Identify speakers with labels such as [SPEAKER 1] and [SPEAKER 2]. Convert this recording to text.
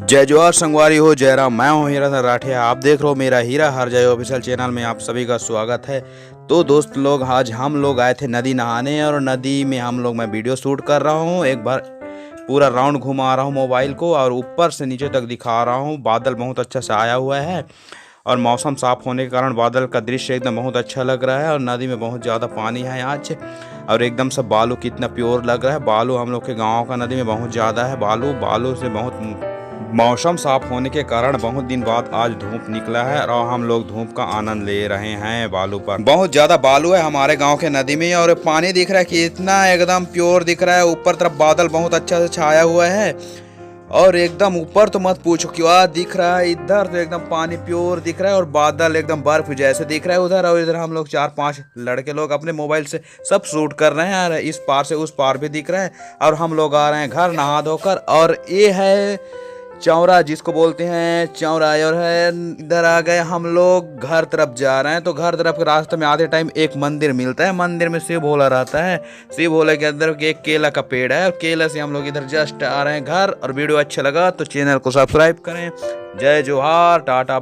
[SPEAKER 1] जय जोहार संगवारी हो, जय राम। मैं हूँ हीरा राठिया। आप देख रहे हो मेरा हीरा हर जय ऑफिशियल चैनल में। आप सभी का स्वागत है। तो दोस्त लोग, आज हम लोग आए थे नदी नहाने, और नदी में मैं वीडियो शूट कर रहा हूँ। एक बार पूरा राउंड घुमा रहा हूँ मोबाइल को, और ऊपर से नीचे तक दिखा रहा हूँ। बादल बहुत अच्छा से आया हुआ है, और मौसम साफ होने के कारण बादल का दृश्य एकदम बहुत अच्छा लग रहा है। और नदी में बहुत ज़्यादा पानी है आज, और एकदम से बालू कितना प्योर लग रहा है। बालू हम लोग के गांव का नदी में बहुत ज़्यादा है। बालू बालू से बहुत मौसम साफ होने के कारण बहुत दिन बाद आज धूप निकला है, और हम लोग धूप का आनंद ले रहे हैं। बालू पर बहुत ज्यादा बालू है हमारे गांव के नदी में, और पानी दिख रहा है कि इतना एकदम प्योर दिख रहा है। ऊपर तरफ बादल बहुत अच्छा से छाया हुआ है, और एकदम ऊपर तो मत पूछो क्या दिख रहा है। इधर तो एकदम पानी प्योर दिख रहा है, और बादल एकदम बर्फ जैसे दिख रहा है उधर। और इधर हम लोग 4-5 लड़के लोग अपने मोबाइल से सब शूट कर रहे हैं, और इस पार से उस पार भी दिख रहा है। और हम लोग आ रहे हैं घर नहा धोकर, और ये है चौरा, जिसको बोलते हैं चौरा। और है इधर आ गए हम लोग, घर तरफ जा रहे हैं। तो घर तरफ के रास्ते में आधे टाइम एक मंदिर मिलता है। मंदिर में शिव भोला रहता है। शिव भोले के अंदर एक केला का पेड़ है, और केला से हम लोग इधर जस्ट आ रहे हैं घर। और वीडियो अच्छा लगा तो चैनल को सब्सक्राइब करें। जय जोहार, टाटा।